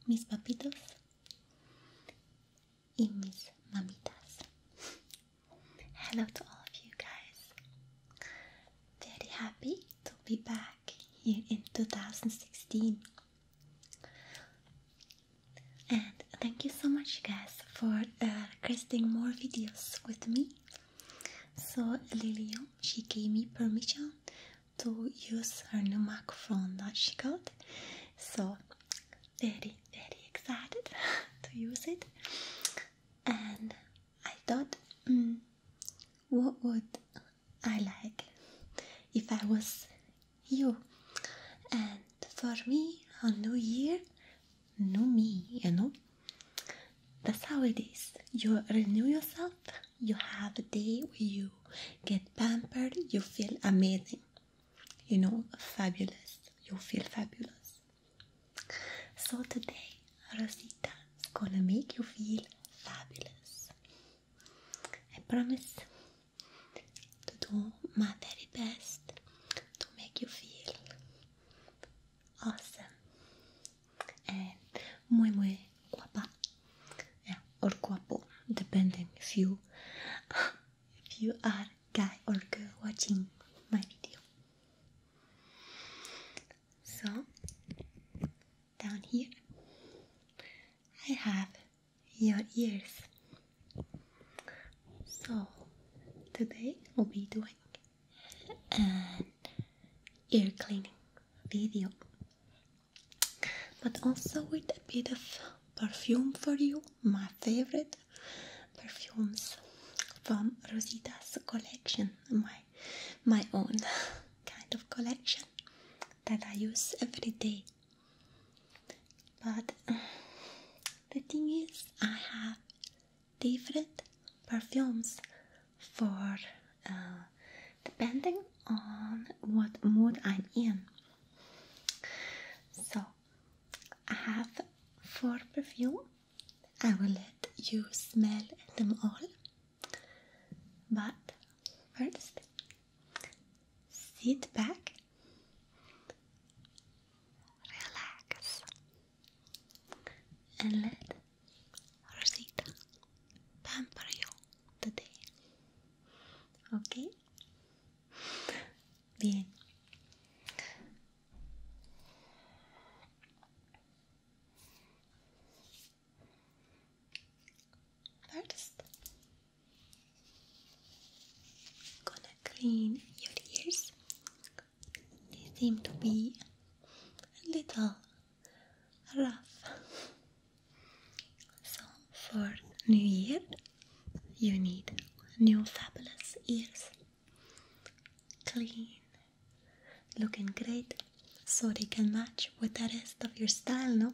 mis papitos y mis mamitas. Hello to all of you guys. Very happy to be back here in 2016. And thank you so much, guys, for requesting more videos with me. So Lilium, she gave me permission to use her new microphone that she got. So very excited to use it. And I thought, what would I like if I was you? And for me, a new year, new me, you know. That's how it is. You renew yourself. You have a day where you get pampered. You feel amazing. You know, fabulous. You feel fabulous. So today, Rosita is gonna make you feel fabulous. I promise to do my very best to make you feel awesome and muy guapa, or guapo, depending if you are guy or girl watching my video. So down here I have your ears. So today we'll be doing an ear cleaning video, but also with a bit of perfume for you, my favorite perfumes from Rosita's collection, my own kind of collection that I use every day. But the thing is, I have different perfumes for depending on what mood I'm in. So I have 4 perfumes. I will let you smell them all. But first, sit back, relax, and let Rosita pamper you today. Okay? Bien. First, gonna clean your ears. They seem to be a little rough. So for New Year, you need new fabulous ears. Clean, looking great, so they can match with the rest of your style, no?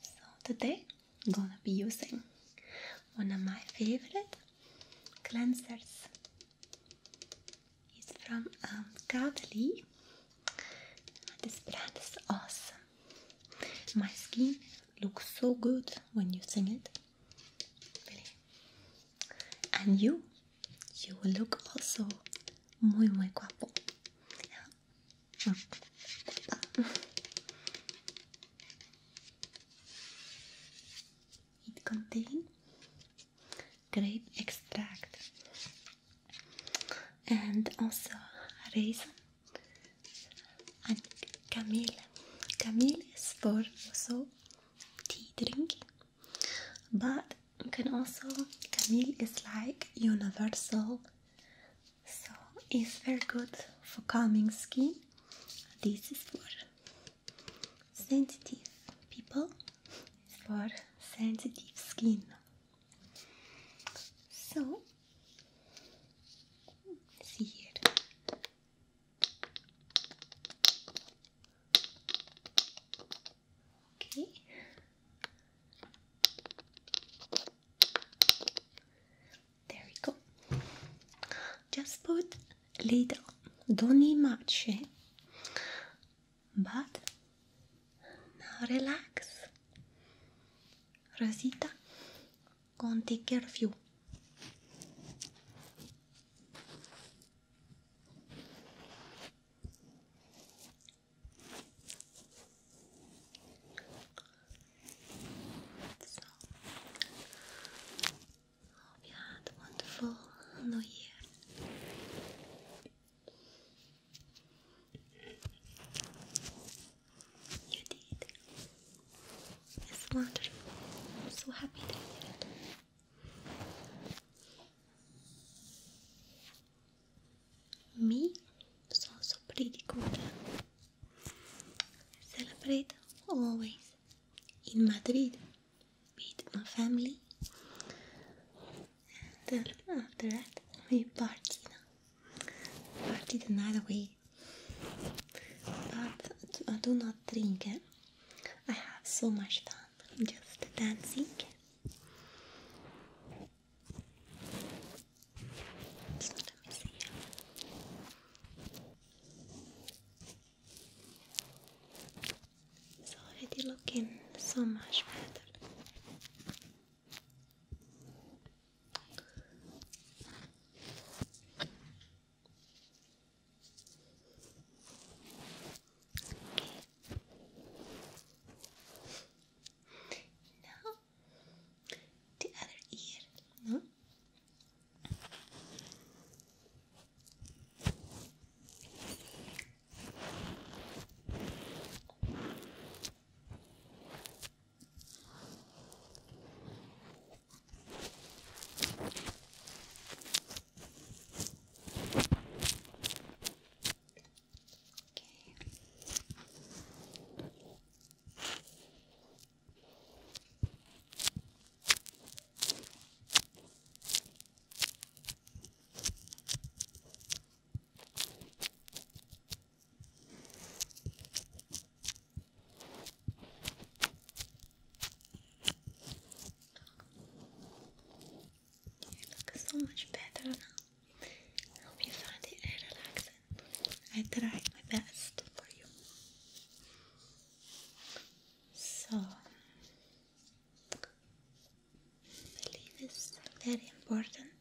So today I'm gonna be using one of my favorite cleansers. It's from Caudalie. This brand is awesome. My skin looks so good when using it. Really. And you will look also muy guapo. Yeah. It contains grape extract and also raisin and camille. Camille is for also tea drinking, but you can also, camille is like universal, so it's very good for calming skin. This is for sensitive people, it's for sensitive skin. So see here. Okay. There we go. Just put little, don't need much, eh? But now relax. Rosita gonna take care of you. Me is also pretty good. Celebrate always in Madrid with my family, and after that we party. Party another way, but I do not drink. I have so much fun just dancing. So let me see. It's already looking so much better. Now the other ear, no? So much better now. I hope you find it relaxing. I tried my best for you. So, I believe it's very important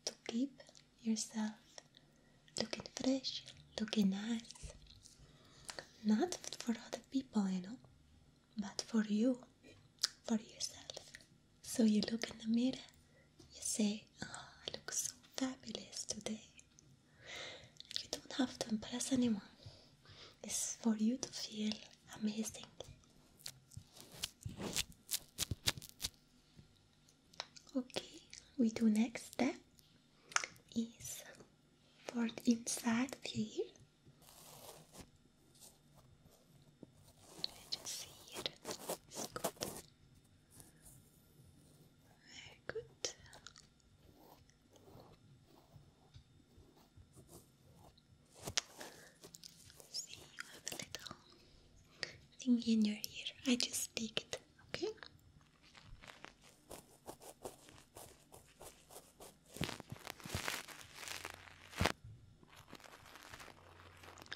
to keep yourself looking fresh, looking nice. Not for other people, but for you, for yourself. So you look in the mirror, you say, "Oh, I look so fabulous today." You don't have to impress anyone. It's for you to feel amazing. Okay, we do next step is for the inside of your ear. Just see here. It's good. Very good. See, you have a little thing in your ear. I just stick it, okay?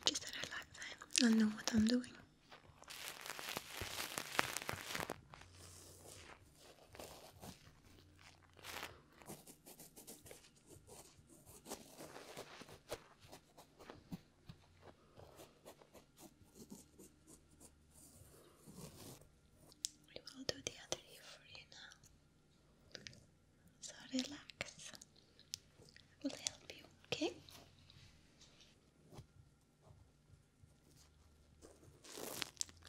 Just relax. I know what I'm doing. We will do the other ear for you now. So relax. I will help you, okay?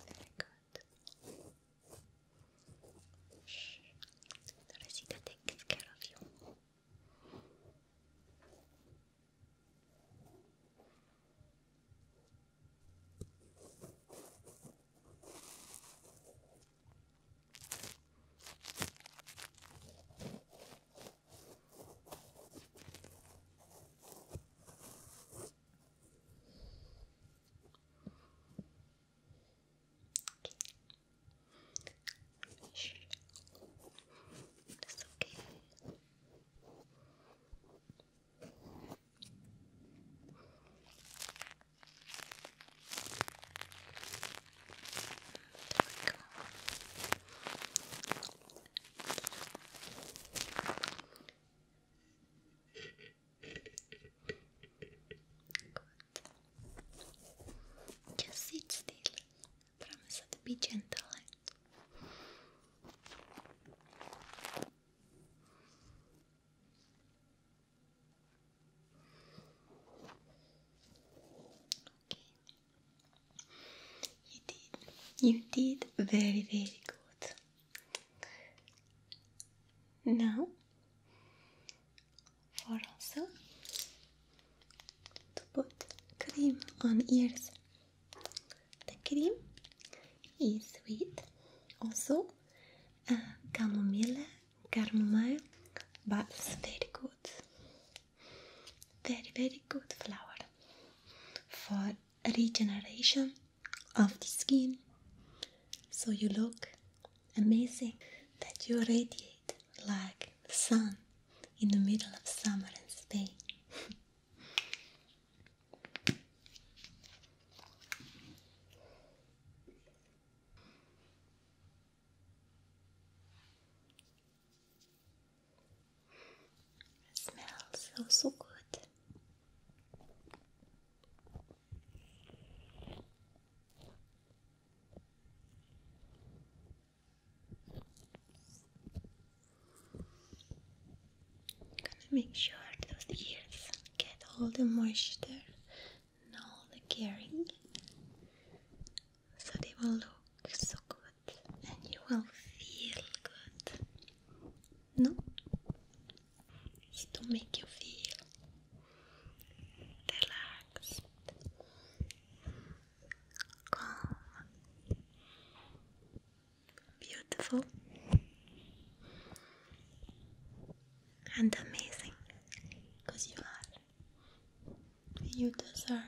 Very good. Shh. Teresita takes care of you. Shh. It's okay. Just sit still. Promise to be gentle. You did very, very good. Now, for also cream on ears. The cream is with also chamomile, but it's very good, very good flower for regeneration of the skin, so you look amazing, that you radiate like the sun in the middle of summer in Spain. Smells so good. Make sure those ears get all the moisture and all the caring, so they will look so good and you will feel good. No? It's to make you feel relaxed, calm, beautiful, and amazing, because you are. You deserve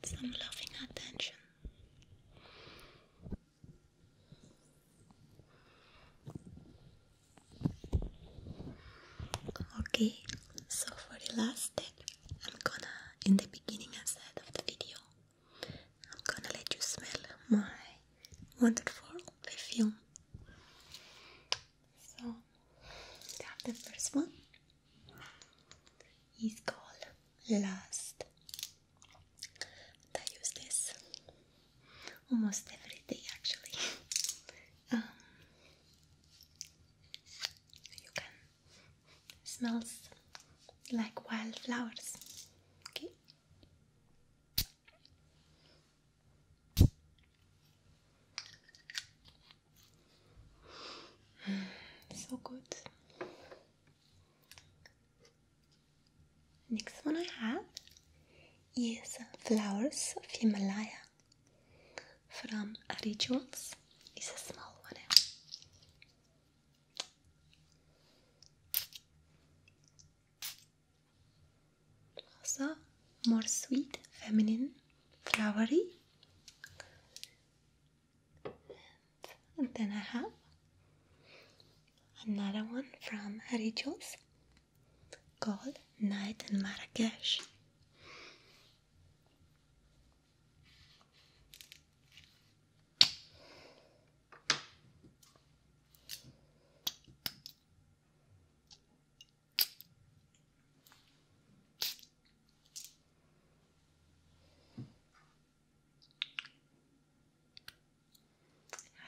some loving attention. Okay, so for the last step, I'm gonna, in the beginning I said of the video, I'm gonna let you smell my wonderful perfume. So, the first one is called Lust. I use this almost every day actually. You can smells like wildflowers. Okay. So good. Next one I have is Flowers of Himalaya from Rituals. It's a small one. Also more sweet, feminine, flowery. And then I have another one from Rituals called Night in Marrakesh.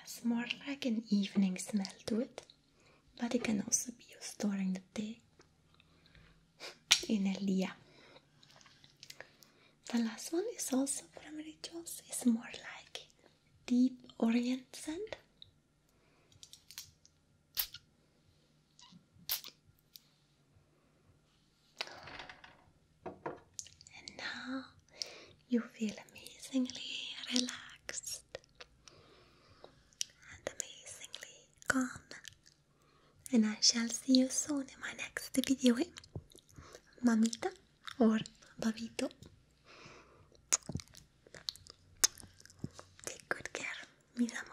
Has more like an evening smell to it, but it can also be used during the day in el día. The last one is also from Rituals. It's more like deep orient scent. And now you feel amazingly relaxed and amazingly calm. And I shall see you soon in my next video, mamita or babito. Take good care, mis amores.